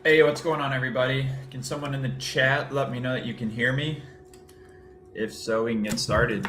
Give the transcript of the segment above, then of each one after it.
Hey, what's going on, everybody? Can someone in the chat let me know that you can hear me? If so, we can get started.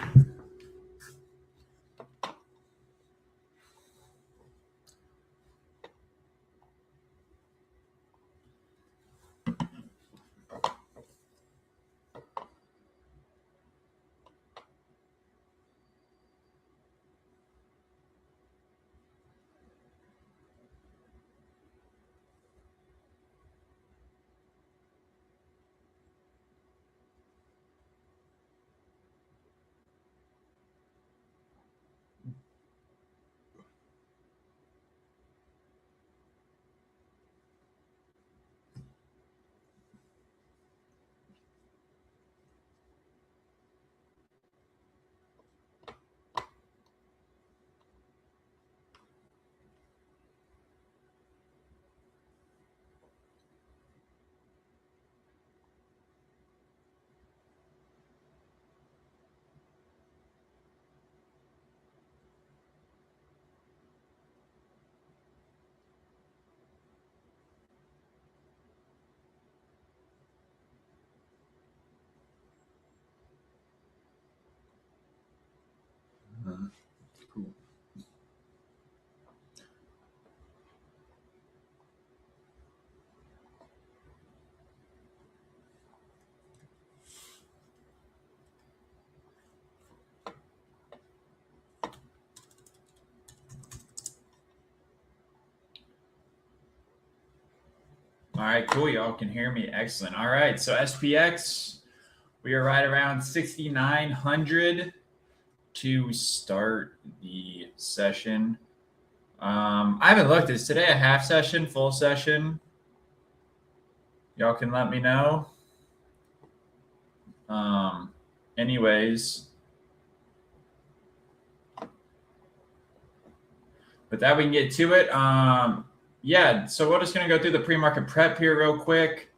Cool. All right, cool. Y'all can hear me. Excellent. All right, so SPX, we are right around 6,900 to start the session. I haven't looked. Is today a half session, full session? Y'all can let me know. Anyways, with that, we can get to it. Yeah, so we're just going to go through the pre-market prep here real quick.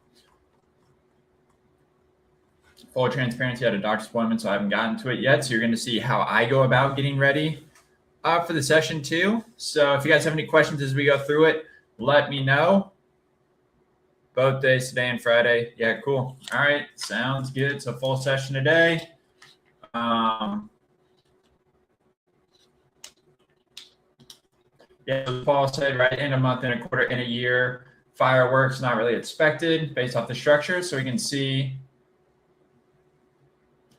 Full transparency, I had a doctor's appointment, so I haven't gotten to it yet. So you're going to see how I go about getting ready for the session too. So if you guys have any questions as we go through it, let me know. Both days, today and Friday. Yeah, cool. All right, sounds good. So full session today. Yeah, as Paul said, right, in a month, in a quarter, in a year, fireworks not really expected based off the structure. So we can see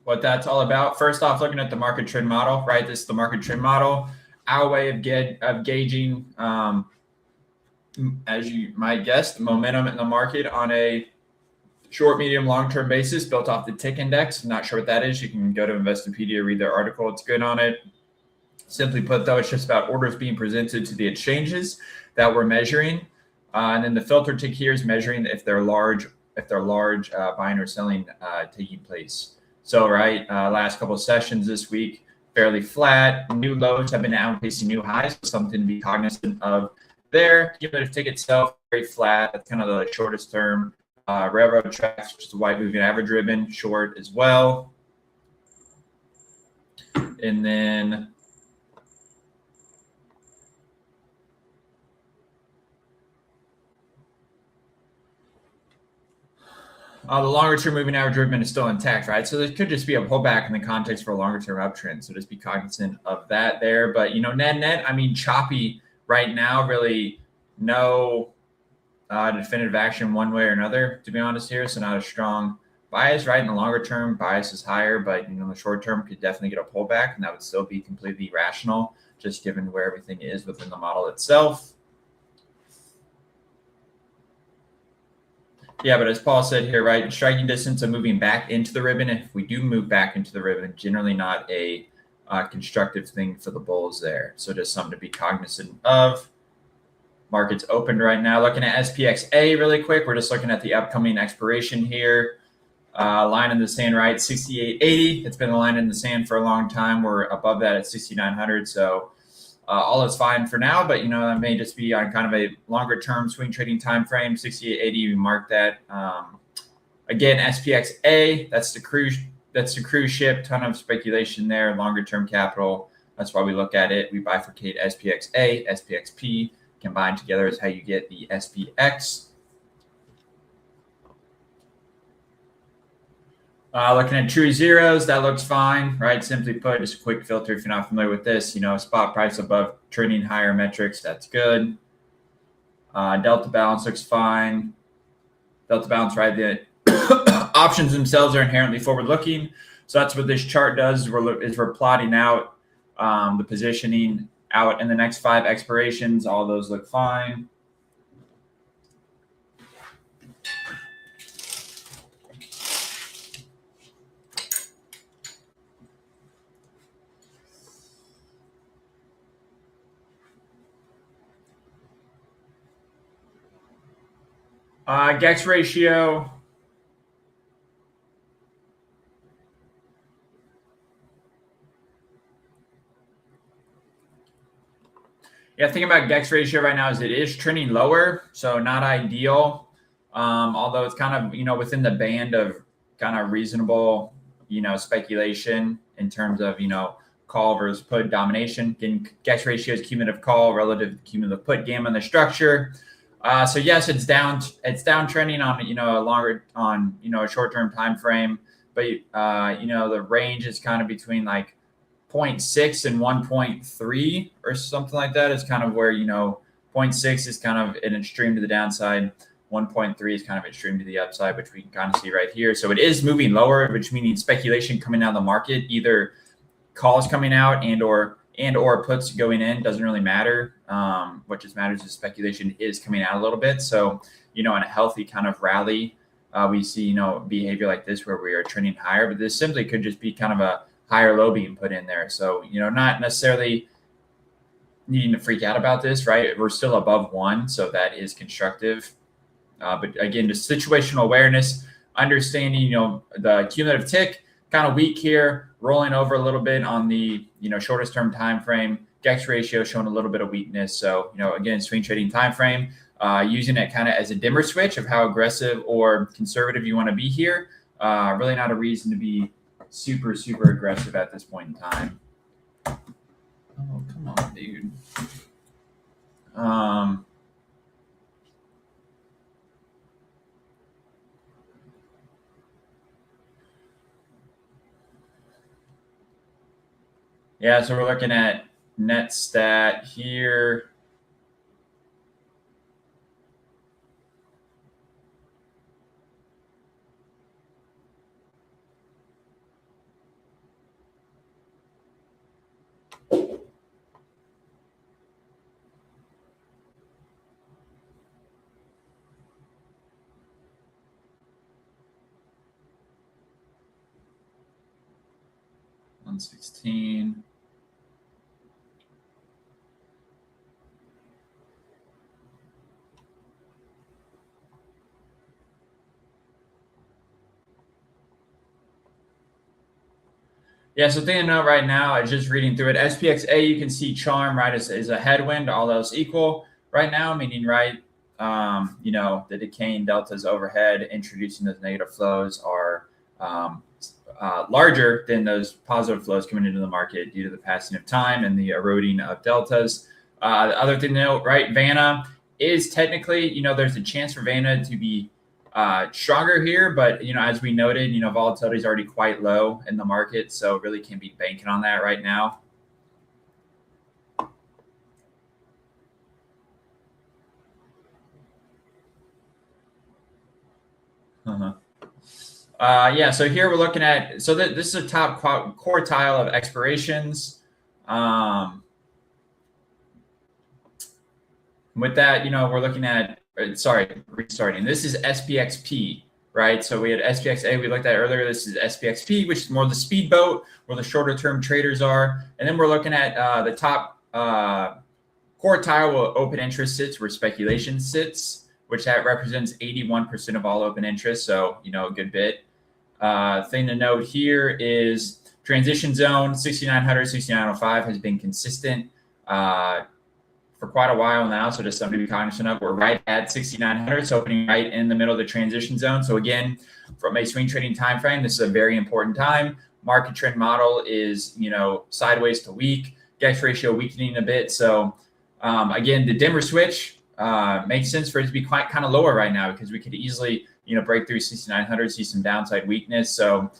what that's all about. First off, looking at the market trend model, right? This is the market trend model. Our way of gauging, as you might guess, the momentum in the market on a short, medium, long-term basis built off the tick index. I'm not sure what that is. You can go to Investopedia, read their article. It's good on it. Simply put, though, it's just about orders being presented to the exchanges that we're measuring. And then the filter tick here is measuring if they're large buying or selling taking place. So, right, last couple of sessions this week, fairly flat. New lows have been outpacing new highs, so something to be cognizant of there. Cumulative tick itself, very flat. That's kind of the shortest term. Railroad tracks, which is the white moving average ribbon, short as well. And then the longer term moving average ribbon is still intact, right? So this could just be a pullback in the context for a longer term uptrend. So just be cognizant of that there. But, net, I mean, choppy right now, really no definitive action one way or another, to be honest here. So not a strong bias, right? In the longer term, bias is higher, but, the short term could definitely get a pullback, and that would still be completely rational, just given where everything is within the model itself. Yeah, but as Paul said here, right, striking distance of moving back into the ribbon. If we do move back into the ribbon, generally not a constructive thing for the bulls there. So just something to be cognizant of. Market's opened right now. Looking at SPXA really quick. We're just looking at the upcoming expiration here. Line in the sand, right, 68.80. It's been a line in the sand for a long time. We're above that at 6,900. So all is fine for now, but that may just be on kind of a longer term swing trading time frame. 68.80, we mark that. Again, SPXA, that's the cruise ship. Ton of speculation there. Longer term capital. That's why we look at it. We bifurcate SPXA, SPXP. Combined together is how you get the SPX. Looking at true zeros, that looks fine, right? Simply put, just a quick filter if you're not familiar with this. Spot price above trending higher metrics, that's good. Delta balance looks fine. Delta balance, right? The options themselves are inherently forward-looking. So that's what this chart does is we're plotting out the positioning out in the next 5 expirations. All those look fine. GEX ratio. Yeah, thinking about GEX ratio right now is it is trending lower, so not ideal. Although it's kind of, within the band of kind of reasonable, speculation in terms of, call versus put domination. Again, GEX ratio is cumulative call relative to cumulative put gamma in the structure. So yes, it's down. It's downtrending on a short-term time frame, but the range is kind of between like 0.6 and 1.3 or something like that is kind of where 0.6 is kind of an extreme to the downside. 1.3 is kind of extreme to the upside, which we can kind of see right here. So it is moving lower, which means speculation coming out of the market, either calls coming out and or puts going in, doesn't really matter. What just matters is speculation is coming out a little bit. So, in a healthy kind of rally, we see, behavior like this where we are trending higher, but this simply could just be kind of a higher low being put in there. So, not necessarily needing to freak out about this, right? We're still above 1, so that is constructive. But again, just situational awareness, understanding, the cumulative tick, kind of weak here, rolling over a little bit on the, shortest term time frame. GEX ratio showing a little bit of weakness. So, again, swing trading time frame, using it kind of as a dimmer switch of how aggressive or conservative you want to be here. Really not a reason to be super, super aggressive at this point in time. Oh, come on, dude. Yeah, so we're looking at net stat here. $116. Yeah, so thing to note right now, I was just reading through it. SPXA, you can see charm, right, is a headwind, all else equal right now, meaning, right, the decaying deltas overhead introducing those negative flows are larger than those positive flows coming into the market due to the passing of time and the eroding of deltas. The other thing to note, right, Vanna is technically, there's a chance for Vanna to be stronger here, but as we noted, volatility is already quite low in the market, so really can't be banking on that right now. Yeah, so here we're looking at, so this is a top quartile of expirations. With that, we're looking at, restarting. This is SPXP, right? So we had SPXA we looked at earlier. This is SPXP, which is more the speedboat where the shorter term traders are. And then we're looking at the top quartile where open interest sits, where speculation sits, which that represents 81% of all open interest. So, a good bit. Thing to note here is transition zone 6900, 6905 has been consistent for quite a while now, so just something to be cognizant of. We're right at 6,900, so opening right in the middle of the transition zone. So again, from a swing trading time frame, this is a very important time. Market trend model is, sideways to weak. GEX ratio weakening a bit. So again, the dimmer switch makes sense for it to be quite kind of lower right now because we could easily, break through 6,900, see some downside weakness. So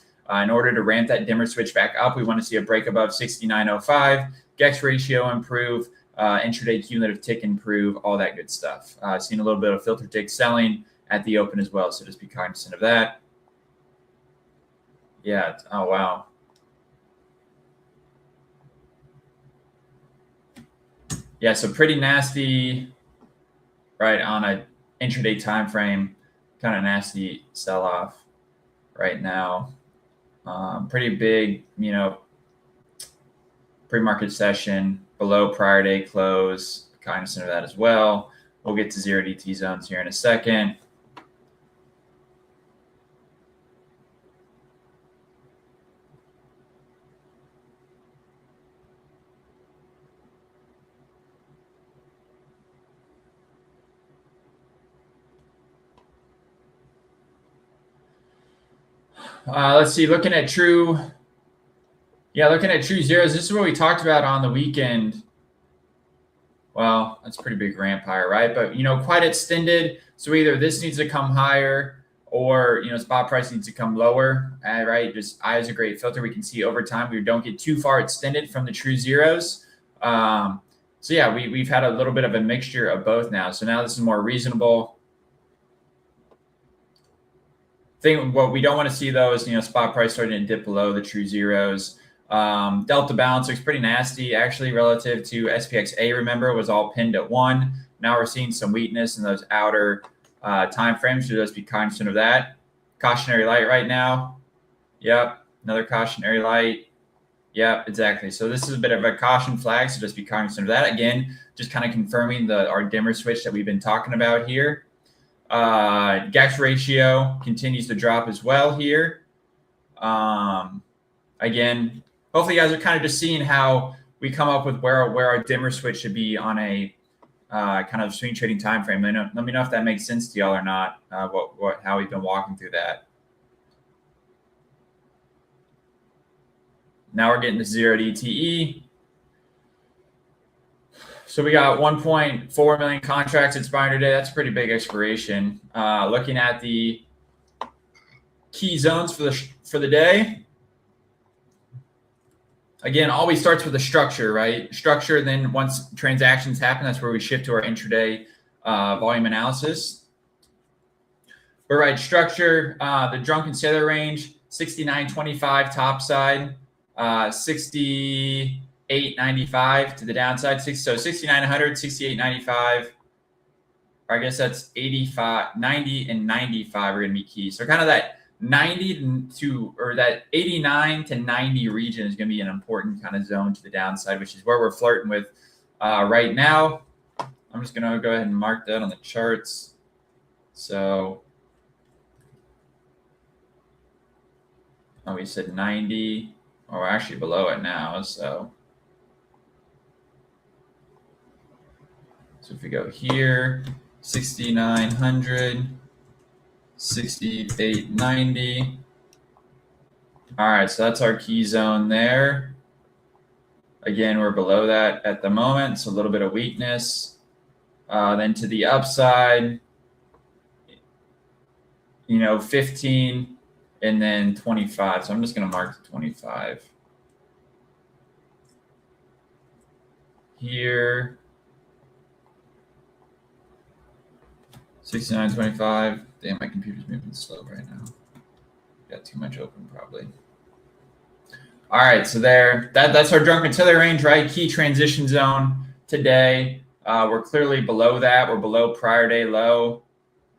in order to ramp that dimmer switch back up, we want to see a break above 69.05, GEX ratio improve, intraday cumulative tick improve, all that good stuff. Seeing a little bit of filter tick selling at the open as well. So just be cognizant of that. Yeah. Oh, wow. Yeah. So pretty nasty, right, on a intraday time frame, kind of nasty sell off right now. Pretty big, pre-market session below prior day close, cognizant of that as well. We'll get to 0 DT zones here in a second. Let's see, looking at true zeros. This is what we talked about on the weekend. Well, that's a pretty big ramp higher, right? But, quite extended. So either this needs to come higher or, spot price needs to come lower, right? Just I is a great filter. We can see over time we don't get too far extended from the true zeros. So yeah, we've had a little bit of a mixture of both now. So now this is more reasonable. What we don't want to see though is, spot price starting to dip below the true zeros. Delta balance looks pretty nasty actually relative to SPXA. Remember, was all pinned at 1. Now we're seeing some weakness in those outer time frames. So just be cognizant of that. Cautionary light right now. Yep, another cautionary light. Yep, exactly. So this is a bit of a caution flag. So just be cognizant of that. Again, just kind of confirming our dimmer switch that we've been talking about here. GEX ratio continues to drop as well here. Again, hopefully you guys are kind of just seeing how we come up with where our dimmer switch should be on a kind of swing trading time frame. Let me know if that makes sense to y'all or not. How we've been walking through that. Now we're getting to 0 DTE. So we got 1.4 million contracts expiring today. That's a pretty big expiration. Looking at the key zones for the day. Again, always starts with a structure, right? Structure, then once transactions happen, that's where we shift to our intraday volume analysis. But right, structure, the drunken sailor range, 69.25 top side, 68.95 to the downside. So 6900, 68.95. I guess that's 85, 90, and 95 are going to be key. So kind of that 90 to, or that 89 to 90 region is going to be an important kind of zone to the downside, which is where we're flirting with right now. I'm just going to go ahead and mark that on the charts. So, we said 90. We're actually below it now. So if we go here, 6,900, 68.90. All right, so that's our key zone there. Again, we're below that at the moment, so a little bit of weakness. Then to the upside, 15 and then 25. So I'm just going to mark the 25 here. 69.25. Damn, my computer's moving slow right now. Got too much open probably. All right, so that's our drunken sailor range, right? Key transition zone today. We're clearly below that. We're below prior day low.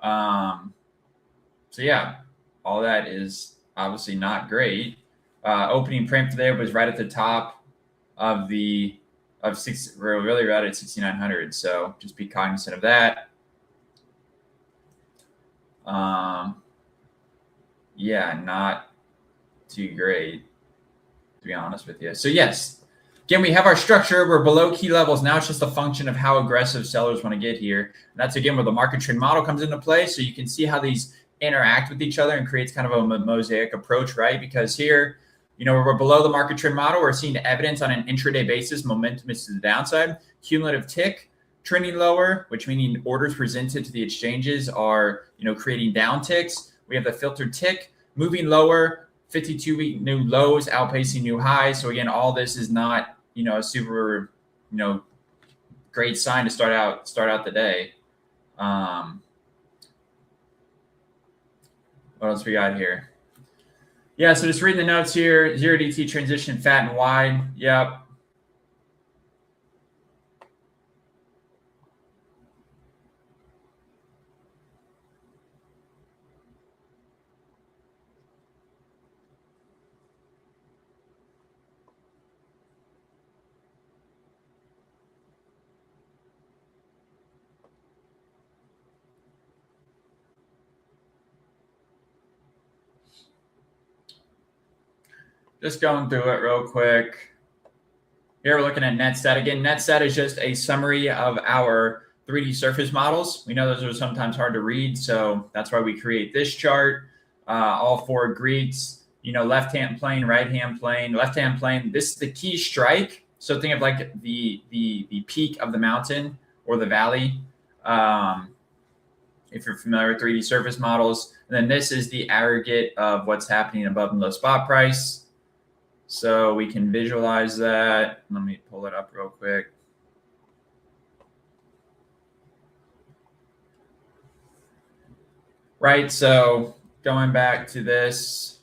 So yeah, all that is obviously not great. Opening print today was right at the top of we're really right at 6,900. So just be cognizant of that. Yeah, not too great, to be honest with you. So yes, again, we have our structure. We're below key levels. Now it's just a function of how aggressive sellers want to get here. And that's, again, where the market trend model comes into play. So you can see how these interact with each other and creates kind of a mosaic approach, right? Because here, we're below the market trend model. We're seeing evidence on an intraday basis. Momentum is to the downside. Cumulative tick trending lower, which meaning orders presented to the exchanges are, creating down ticks. We have the filtered tick moving lower, 52-week new lows outpacing new highs. So again, all this is not, a super, great sign to start out the day. What else we got here? Yeah, so just reading the notes here. 0DT transition fat and wide. Yep. Just going through it real quick. Here we're looking at NetStat. Again, NetStat is just a summary of our 3D surface models. We know those are sometimes hard to read, so that's why we create this chart. All four Greeks, left-hand plane, right-hand plane, left-hand plane. This is the key strike. So think of like the peak of the mountain or the valley. If you're familiar with 3D surface models. And then this is the aggregate of what's happening above and below spot price. So we can visualize that. Let me pull it up real quick. Right, so going back to this,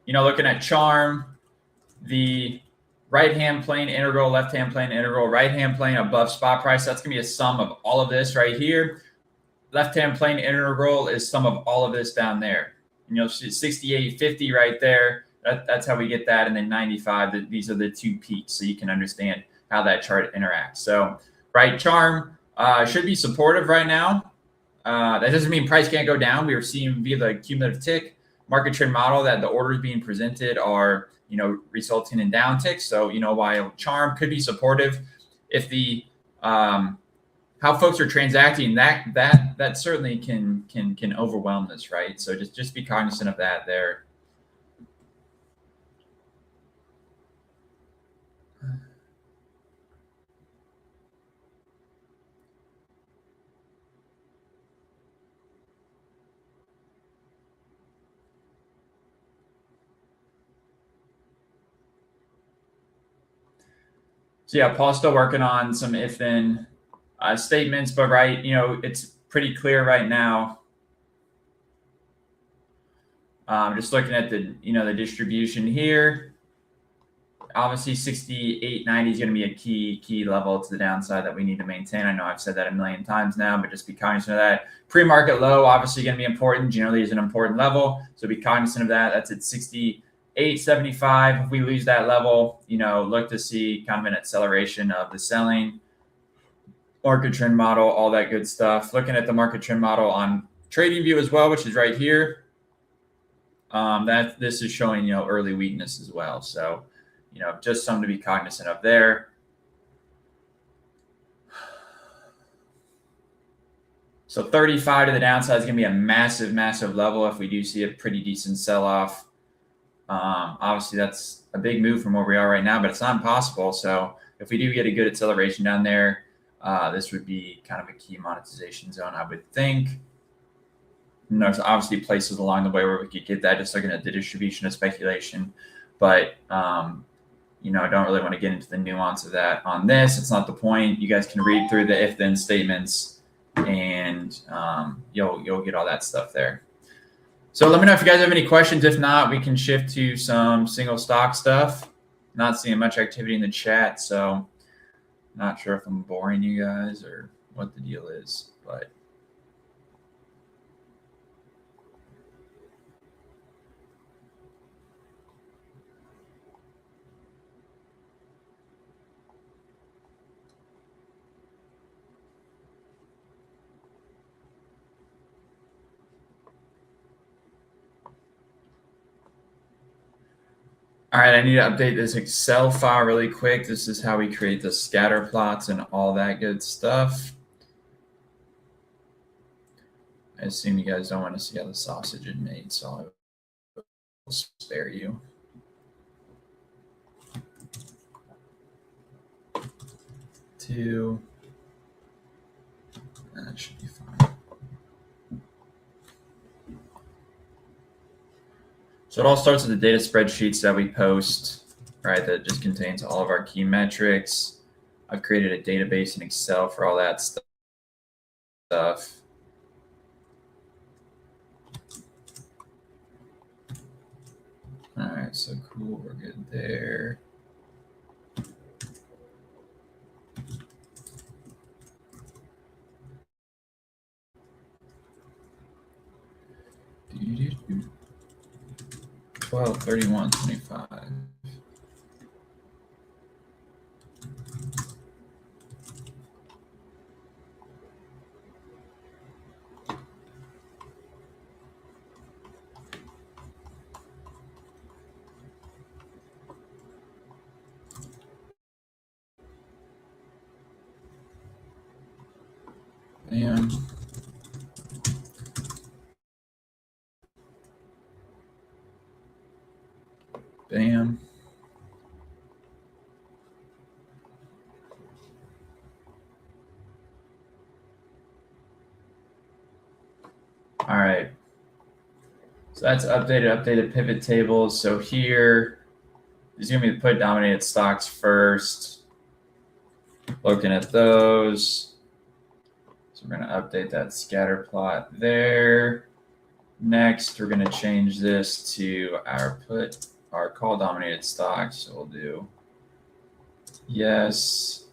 looking at charm, the right-hand plane integral, left-hand plane integral, right-hand plane above spot price. That's going to be a sum of all of this right here. Left-hand plane integral is sum of all of this down there. 68.50 right there. That's how we get that. And then 95, these are the two peaks. So you can understand how that chart interacts. So, right, charm should be supportive right now. That doesn't mean price can't go down. We are seeing via the cumulative tick market trend model that the orders being presented are, resulting in down ticks. So, while charm could be supportive, if the how folks are transacting, that certainly can overwhelm this, right? So just be cognizant of that there. So yeah, Paul's still working on some if-then statements, but right, it's pretty clear right now. Just looking at the the distribution here, obviously 68.90 is going to be a key level to the downside that we need to maintain. I know I've said that a million times now, but just be cognizant of that. Pre-market low obviously going to be important. Generally is an important level, so be cognizant of that. That's at 68.75. If we lose that level, look to see kind of an acceleration of the selling. Market trend model, all that good stuff. Looking at the market trend model on TradingView as well, which is right here. This is showing early weakness as well. So just something to be cognizant of there. So 35 to the downside is going to be a massive level if we do see a pretty decent sell-off. Obviously, that's a big move from where we are right now, but it's not impossible. So if we do get a good acceleration down there, this would be kind of a key monetization zone, I would think. And there's obviously places along the way where we could get that, just looking at the distribution of speculation. But I don't really want to get into the nuance of that on this. It's not the point. You guys can read through the if-then statements, and you'll get all that stuff there. So let me know if you guys have any questions. If not, we can shift to some single stock stuff. Not seeing much activity in the chat, so not sure if I'm boring you guys or what the deal is, but. All right, I need to update this Excel file really quick. This is how we create the scatter plots and all that good stuff. I assume you guys don't want to see how the sausage is made, so I will spare you. Two. That should be fine. So it all starts with the data spreadsheets that we post, right? That just contains all of our key metrics. I've created a database in Excel for all that stuff. All right, so cool, we're good there. Do-do-do. 12, 31, 25. Bam. Bam. All right. So that's updated pivot tables. So here is going to be the put dominated stocks first. Looking at those. So we're going to update that scatter plot there. Next, we're going to change this to our call dominated stocks. So we'll do yes.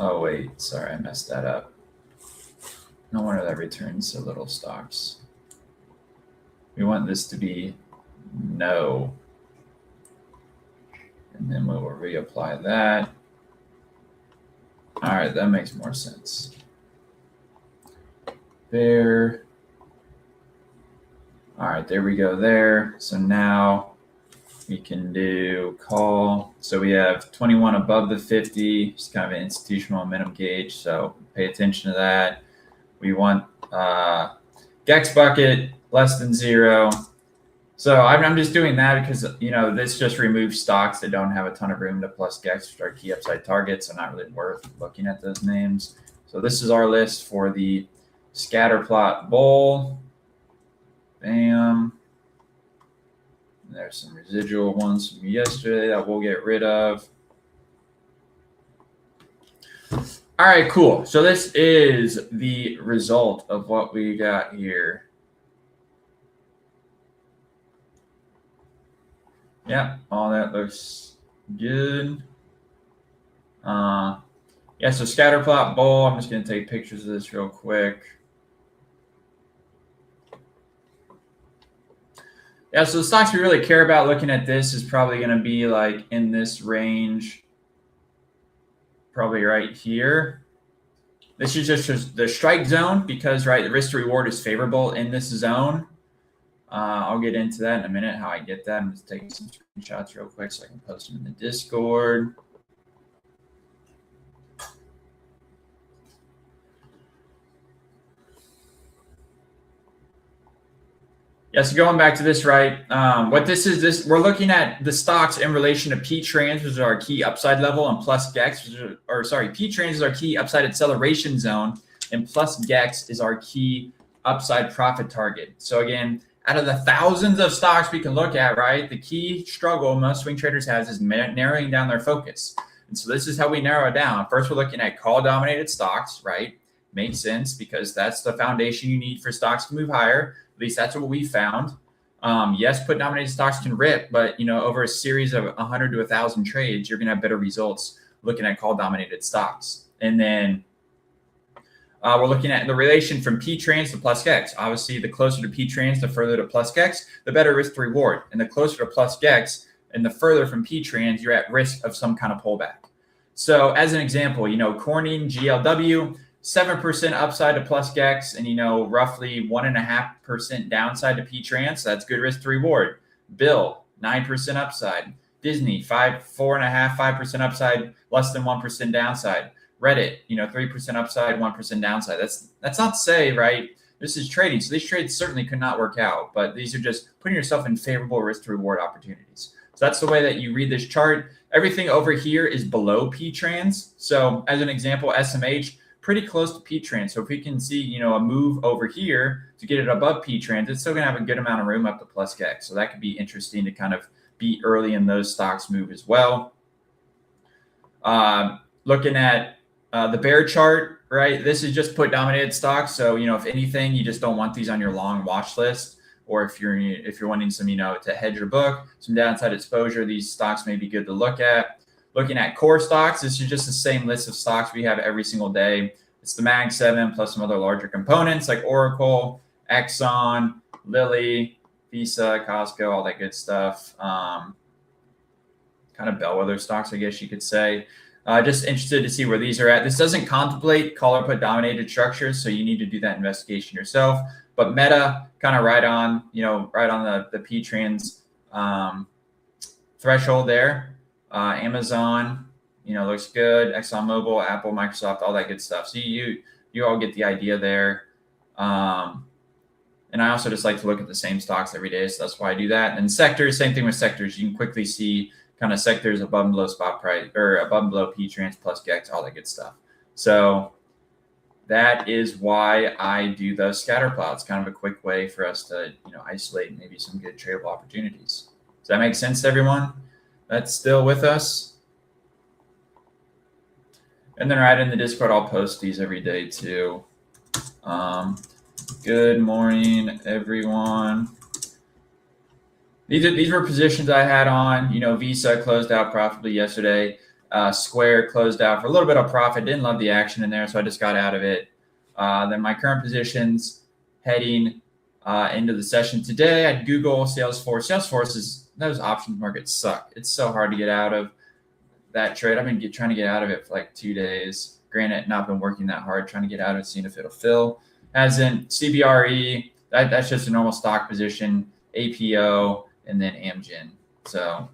Oh, wait, sorry, I messed that up. No wonder that returns so little stocks. We want this to be no. And then we will reapply that. All right, that makes more sense. There. All right, there we go there. So now we can do call. So we have 21 above the 50, just kind of an institutional minimum gauge. So pay attention to that. We want Gex bucket less than 0. So I'm just doing that because, this just removes stocks that don't have a ton of room to plus Gex, which are key upside targets. So not really worth looking at those names. So this is our list for the scatter plot bowl. Bam. There's some residual ones from yesterday that we'll get rid of. All right, cool. So this is the result of what we got here. Yeah, all that looks good. Yeah, so scatter plot bowl. I'm just going to take pictures of this real quick. Yeah, so the stocks we really care about looking at this is probably going to be like in this range, probably right here. This is just the strike zone because, right, the risk to reward is favorable in this zone. I'll get into that in a minute, how I get that. I'm just taking some screenshots real quick so I can post them in the Discord. Yeah, so going back to this, right? What this is, we're looking at the stocks in relation to P trans, which is our key upside level, and plus Gex, P trans is our key upside acceleration zone, and plus Gex is our key upside profit target. So again, out of the thousands of stocks we can look at, right, the key struggle most swing traders has is narrowing down their focus. And so this is how we narrow it down. First, we're looking at call dominated stocks, right? Makes sense because that's the foundation you need for stocks to move higher. At least that's what we found. Yes, put dominated stocks can rip, but over a series of 100 to 1,000 trades, you're going to have better results looking at call dominated stocks. And then we're looking at the relation from P trans to plus Gex. Obviously, the closer to P trans, the further to plus Gex, the better risk to reward. And the closer to plus Gex and the further from P trans, you're at risk of some kind of pullback. So as an example, Corning, GLW, 7% upside to plus Gex and, roughly 1.5% downside to P trans. So that's good risk to reward. Bill, 9% upside. Disney, 4.5%, 5% upside, less than 1% downside. Reddit, 3% upside, 1% downside. That's not to say, right, this is trading. So these trades certainly could not work out, but these are just putting yourself in favorable risk to reward opportunities. So that's the way that you read this chart. everything over here is below P-trans. So as an example, SMH, pretty close to P-trans. So if we can see, a move over here to get it above P-trans, it's still going to have a good amount of room up to plus GEX. So that could be interesting to kind of be early in those stocks move as well. Looking at the bear chart, right? This is just put dominated stocks. So, if anything, you just don't want these on your long watch list. Or if you're wanting some, to hedge your book, some downside exposure, these stocks may be good to look at. Looking at core stocks, this is just the same list of stocks we have every single day. It's the Mag 7 plus some other larger components like Oracle, Exxon, Lilly, Visa, Costco, all that good stuff. Kind of bellwether stocks, I guess you could say. Just interested to see where these are at. This doesn't contemplate call or put dominated structures, so you need to do that investigation yourself. But Meta, kind of right on the P-trans threshold there. Amazon, looks good. ExxonMobil, Apple, Microsoft, all that good stuff. So you all get the idea there. And I also just like to look at the same stocks every day, so that's why I do that. And sectors, same thing with sectors. You can quickly see kind of sectors above and below spot price or above and below P-trans plus GEX, all that good stuff. So that is why I do those scatter plots. Kind of a quick way for us to isolate maybe some good tradable opportunities. Does that make sense to everyone that's still with us? And then right in the Discord, I'll post these every day too. Good morning, everyone. These were positions I had on. Visa closed out profitably yesterday. Square closed out for a little bit of profit. Didn't love the action in there, so I just got out of it. Then my current positions heading into the session today. I had Google, Salesforce. Those options markets suck. It's so hard to get out of that trade. I've been trying to get out of it for like 2 days. Granted, not been working that hard trying to get out of it, seeing if it'll fill. As in CBRE, that's just a normal stock position. APO, and then Amgen. So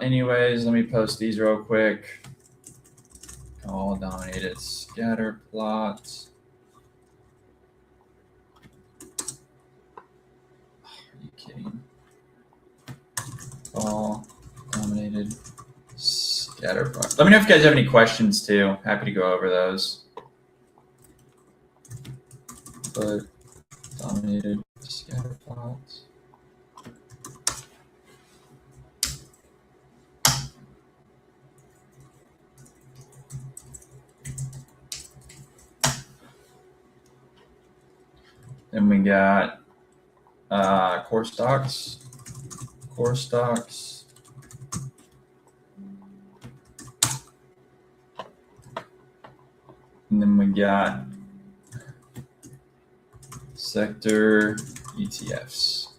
anyways, let me post these real quick. All dominated scatter plots. Are you kidding? All dominated scatter plots. Let me know if you guys have any questions too. Happy to go over those. But dominated scatter plots. Then we got core stocks. And then we got sector ETFs.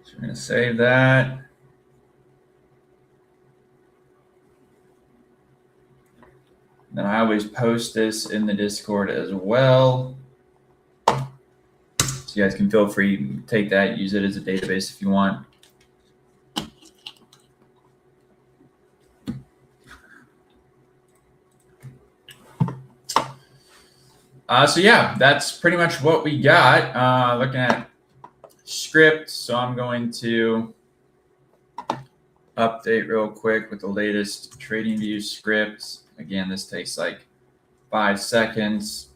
So we're going to save that. Then I always post this in the Discord as well. So you guys can feel free to take that, use it as a database if you want. So yeah, that's pretty much what we got. Looking at script, so I'm going to update real quick with the latest TradingView script. Again, this takes like 5 seconds.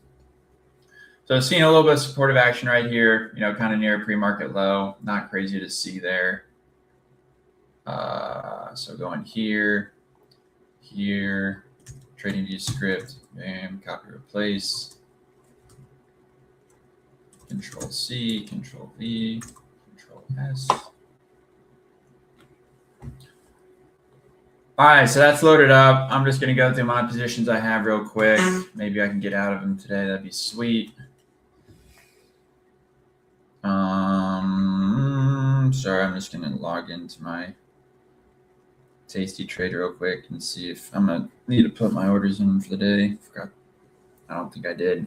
So seeing a little bit of supportive action right here, kind of near pre-market low. Not crazy to see there. So going here, TradingView script, bam, copy, replace. Control C, Control V, Control S. All right, so that's loaded up. I'm just going to go through my positions I have real quick. Maybe I can get out of them today. That'd be sweet. Sorry, I'm just going to log into my Tasty Trade real quick and see if I'm going to need to put my orders in for the day. Forgot. I don't think I did.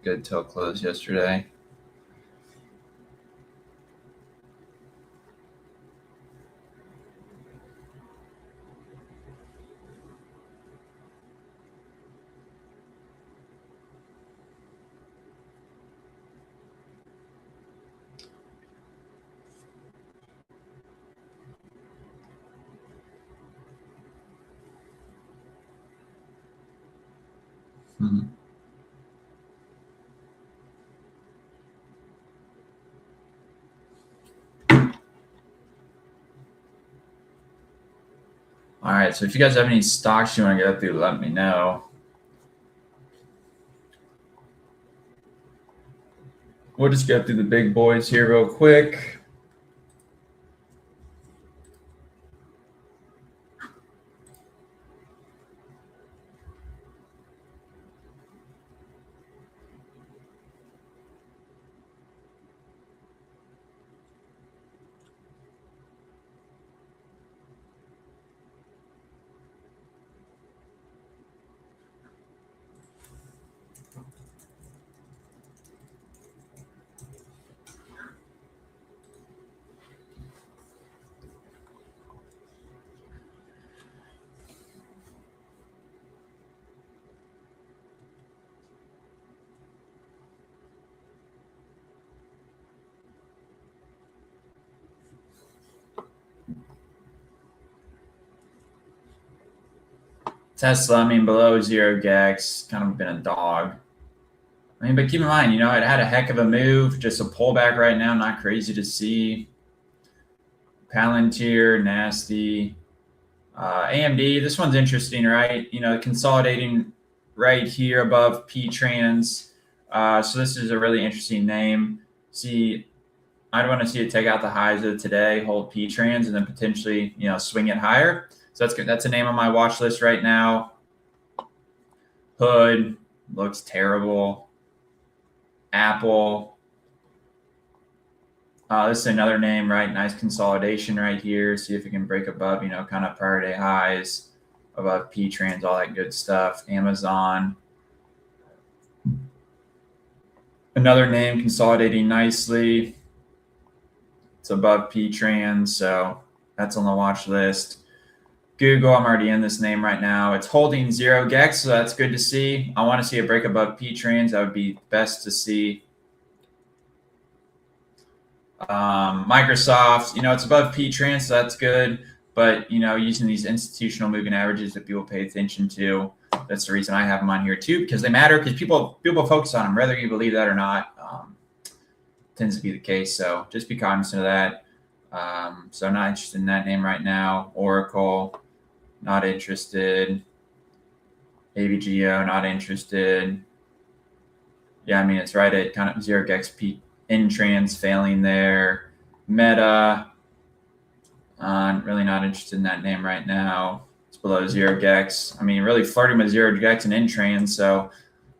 Good till close yesterday. Mhm. All right, so if you guys have any stocks you want to go through, let me know. We'll just get through the big boys here real quick. Tesla, I mean, below 0 GEX, kind of been a dog. I mean, but keep in mind, it had a heck of a move, just a pullback right now, not crazy to see. Palantir, nasty. AMD, this one's interesting, right? Consolidating right here above P-Trans. So this is a really interesting name. I'd want to see it take out the highs of today, hold P-Trans, and then potentially, swing it higher. So that's good. That's a name on my watch list right now. Hood looks terrible. Apple. This is another name, right? Nice consolidation right here. See if it can break above, kind of prior day highs, above P-Trans, all that good stuff. Amazon. Another name consolidating nicely. It's above P-Trans, so that's on the watch list. Google, I'm already in this name right now. It's holding 0 GEX, so that's good to see. I want to see a break above P-Trans. That would be best to see. Microsoft, it's above P-Trans, so that's good. But, using these institutional moving averages that people pay attention to, that's the reason I have them on here too, because they matter, because people focus on them, whether you believe that or not. Tends to be the case. So just be cognizant of that. So I'm not interested in that name right now. Oracle, not interested. AVGO, not interested. Yeah, I mean, it's right at kind of 0 GEX P Intrans failing there. Meta, really not interested in that name right now. It's below 0 GEX. I mean, really flirting with 0 GEX and Intrans. So,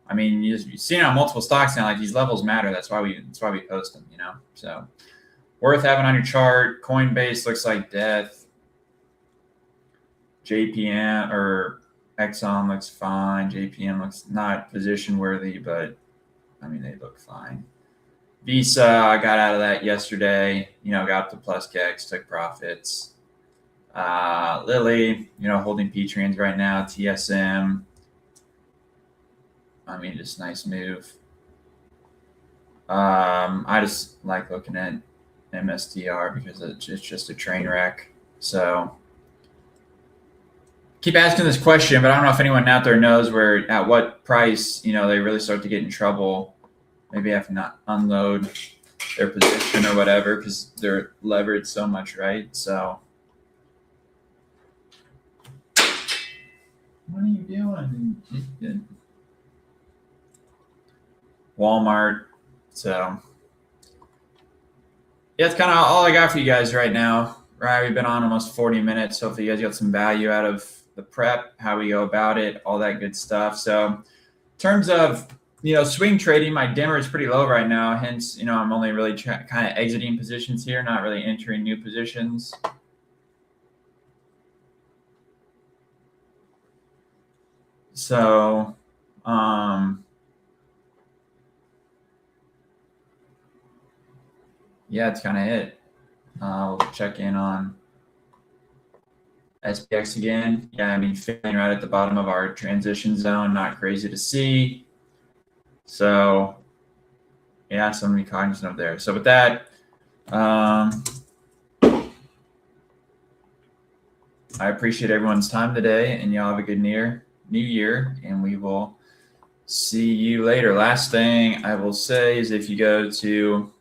I mean, you've seen it on multiple stocks now. Like, these levels matter. That's why we post them. So worth having on your chart. Coinbase looks like death. JPM or Exxon looks fine. JPM looks not position worthy, but I mean, they look fine. Visa, I got out of that yesterday. Got to plus GEX, took profits. Lilly, holding P-Trans right now. TSM. I mean, just nice move. I just like looking at MSTR because it's just a train wreck. So keep asking this question, but I don't know if anyone out there knows at what price, they really start to get in trouble. Maybe have to not unload their position or whatever because they're leveraged so much, right? So what are you doing? Walmart. So yeah, it's kind of all I got for you guys right now. Right, we've been on almost 40 minutes. Hopefully you guys got some value out of the prep, how we go about it, all that good stuff. So in terms of, swing trading, my dimmer is pretty low right now. Hence, I'm only really kind of exiting positions here, not really entering new positions. So, yeah, it's kind of it. We'll check in on SPX again. Yeah, I mean, failing right at the bottom of our transition zone, not crazy to see. So, yeah, something to be cognizant of there. So with that, I appreciate everyone's time today, and y'all have a good new year, and we will see you later. Last thing I will say is if you go to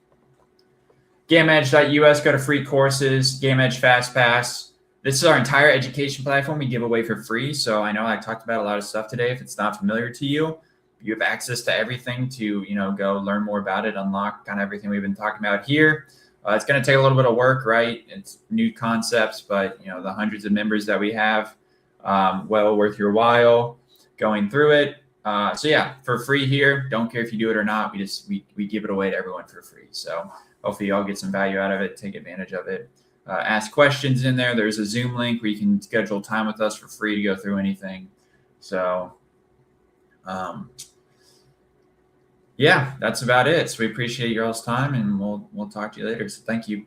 GameEdge.us, go to free courses, GameEdge FastPass. This is our entire education platform we give away for free. So I know I talked about a lot of stuff today. If it's not familiar to you, you have access to everything to, go learn more about it, unlock kind of everything we've been talking about here. It's going to take a little bit of work, right? It's new concepts, but the hundreds of members that we have, well worth your while going through it. So yeah, for free here. Don't care if you do it or not. We give it away to everyone for free. So hopefully you all get some value out of it. Take advantage of it. Ask questions in there. There's a Zoom link where you can schedule time with us for free to go through anything. So yeah, that's about it. So we appreciate your all's time, and we'll talk to you later. So thank you.